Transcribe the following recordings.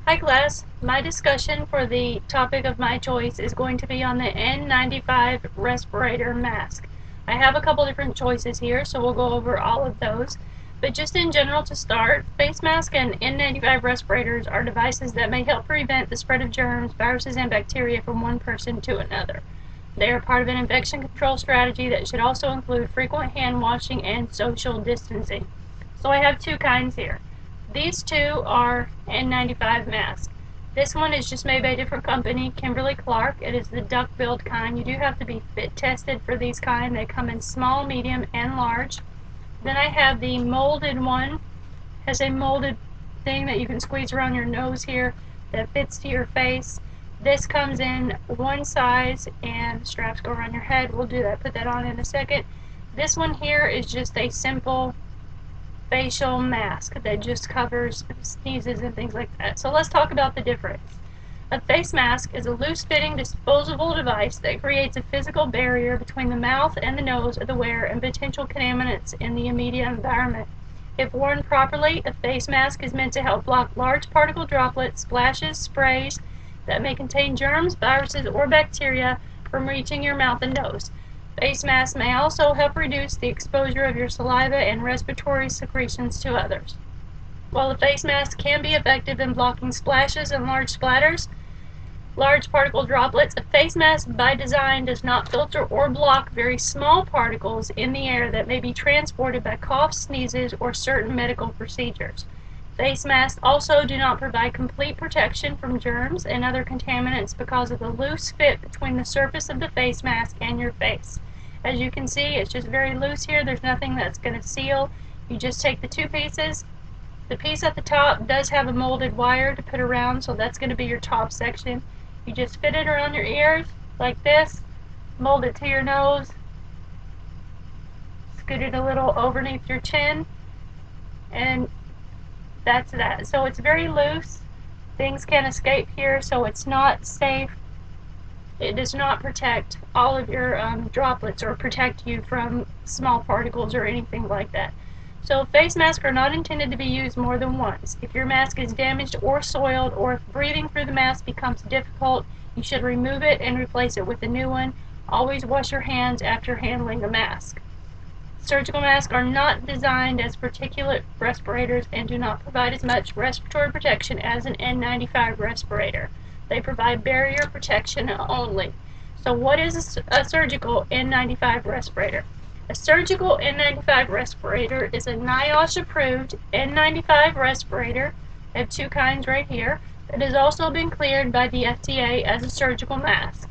Hi class, my discussion for the topic of my choice is going to be on the N95 respirator mask. I have a couple different choices here, so we'll go over all of those. But just in general to start, face mask and N95 respirators are devices that may help prevent the spread of germs, viruses, and bacteria from one person to another. They are part of an infection control strategy that should also include frequent hand washing and social distancing. So I have two kinds here. These two are N95 masks. This one is just made by a different company, Kimberly-Clark. It is the duck-billed kind. You do have to be fit tested for these kind. They come in small, medium, and large. Then I have the molded one. Has a molded thing that you can squeeze around your nose here that fits to your face. This comes in one size and straps go around your head. We'll do that, put that on in a second. This one here is just a simple facial mask that just covers sneezes and things like that. So let's talk about the difference. A face mask is a loose-fitting disposable device that creates a physical barrier between the mouth and the nose of the wearer and potential contaminants in the immediate environment. If worn properly, a face mask is meant to help block large particle droplets, splashes, sprays that may contain germs, viruses, or bacteria from reaching your mouth and nose. Face masks may also help reduce the exposure of your saliva and respiratory secretions to others. While a face mask can be effective in blocking splashes and large splatters, large particle droplets, a face mask by design does not filter or block very small particles in the air that may be transported by coughs, sneezes, or certain medical procedures. Face masks also do not provide complete protection from germs and other contaminants because of the loose fit between the surface of the face mask and your face. As you can see, it's just very loose here. There's nothing that's going to seal. You just take the two pieces. The piece at the top does have a molded wire to put around, so that's going to be your top section. You just fit it around your ears like this, mold it to your nose, scoot it a little underneath your chin, and that's that. So it's very loose. Things can escape here, so it's not safe. It does not protect all of your droplets or protect you from small particles or anything like that. So face masks are not intended to be used more than once. If your mask is damaged or soiled, or if breathing through the mask becomes difficult, you should remove it and replace it with a new one. Always wash your hands after handling the mask. Surgical masks are not designed as particulate respirators and do not provide as much respiratory protection as an N95 respirator. They provide barrier protection only. So what is a surgical N95 respirator? A surgical N95 respirator is a NIOSH approved N95 respirator. I have two kinds right here. That has also been cleared by the FDA as a surgical mask.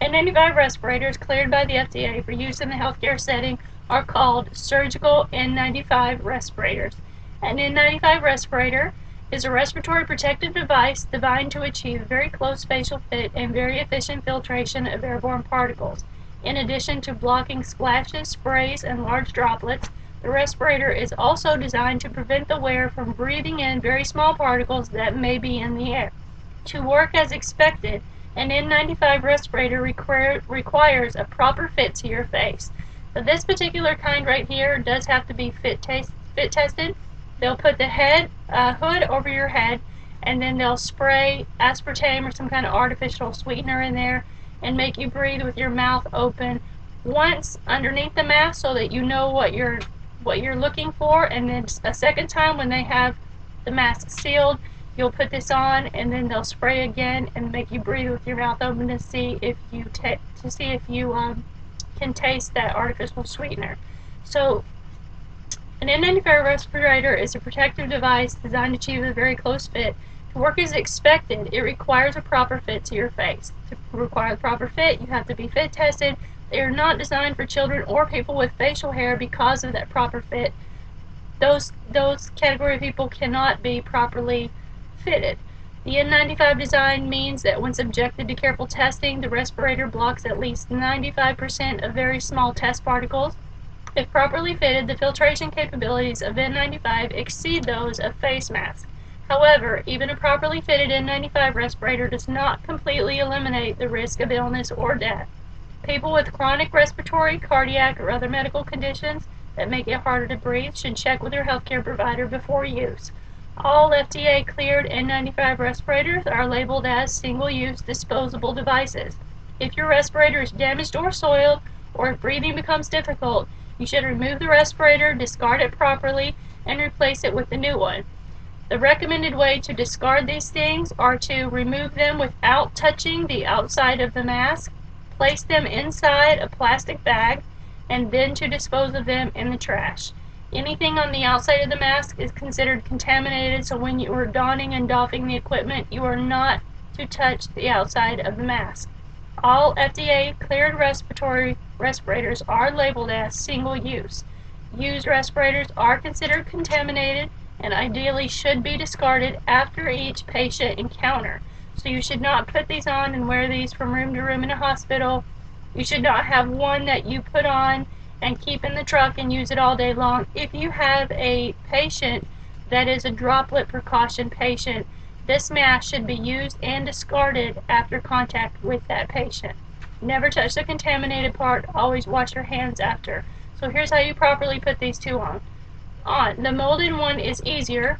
N95 respirators cleared by the FDA for use in the healthcare setting are called surgical N95 respirators. An N95 respirator is a respiratory protective device designed to achieve very close facial fit and very efficient filtration of airborne particles. In addition to blocking splashes, sprays, and large droplets, the respirator is also designed to prevent the wearer from breathing in very small particles that may be in the air. To work as expected, an N95 respirator requires a proper fit to your face. So this particular kind right here does have to be fit tested. They'll put the hood over your head, and then they'll spray aspartame or some kind of artificial sweetener in there and make you breathe with your mouth open once underneath the mask so that you know what you're looking for, and then a second time when they have the mask sealed, you'll put this on, and then they'll spray again and make you breathe with your mouth open to see if you can taste that artificial sweetener. So an N95 respirator is a protective device designed to achieve a very close fit. To work as expected, it requires a proper fit to your face. To require a proper fit, you have to be fit tested. They are not designed for children or people with facial hair because of that proper fit. Those category of people cannot be properly fitted. The N95 design means that when subjected to careful testing, the respirator blocks at least 95% of very small test particles. If properly fitted, the filtration capabilities of N95 exceed those of face masks. However, even a properly fitted N95 respirator does not completely eliminate the risk of illness or death. People with chronic respiratory, cardiac, or other medical conditions that make it harder to breathe should check with their healthcare provider before use. All FDA cleared N95 respirators are labeled as single-use disposable devices. If your respirator is damaged or soiled, or if breathing becomes difficult, you should remove the respirator, discard it properly, and replace it with a new one. The recommended way to discard these things are to remove them without touching the outside of the mask, place them inside a plastic bag, and then to dispose of them in the trash. Anything on the outside of the mask is considered contaminated, so when you are donning and doffing the equipment, you are not to touch the outside of the mask. All FDA cleared respiratory respirators are labeled as single use. Used respirators are considered contaminated and ideally should be discarded after each patient encounter. So you should not put these on and wear these from room to room in a hospital. You should not have one that you put on and keep in the truck and use it all day long. If you have a patient that is a droplet precaution patient, this mask should be used and discarded after contact with that patient. Never touch the contaminated part, always wash your hands after. So here's how you properly put these two on. The molded one is easier.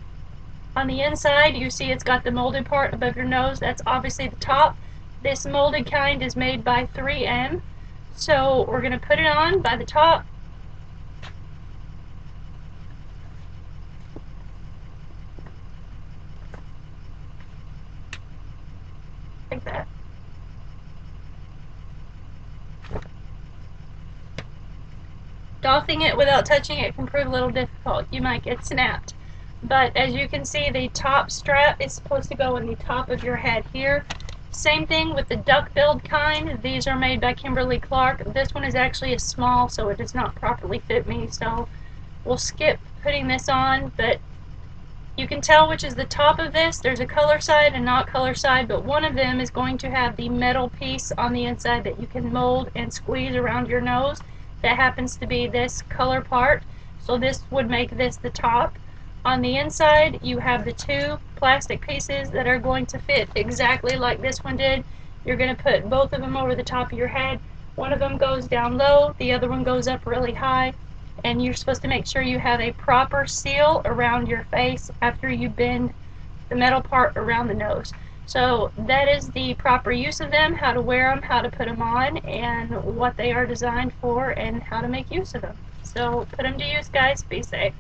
On the inside, you see it's got the molded part above your nose. That's obviously the top. This molded kind is made by 3M. So we're going to put it on by the top. Like that. Doffing it without touching it can prove a little difficult. You might get snapped. But as you can see, the top strap is supposed to go in the top of your head here. Same thing with the duck-billed kind. These are made by Kimberly-Clark. This one is actually a small, so it does not properly fit me. So we'll skip putting this on, but you can tell which is the top of this. There's a color side and not color side, but one of them is going to have the metal piece on the inside that you can mold and squeeze around your nose. That happens to be this color part, so this would make this the top. On the inside, you have the two plastic pieces that are going to fit exactly like this one did. You're going to put both of them over the top of your head. One of them goes down low, the other one goes up really high, and you're supposed to make sure you have a proper seal around your face after you bend the metal part around the nose. So that is the proper use of them, how to wear them, how to put them on, and what they are designed for, and how to make use of them. So put them to use, guys. Be safe.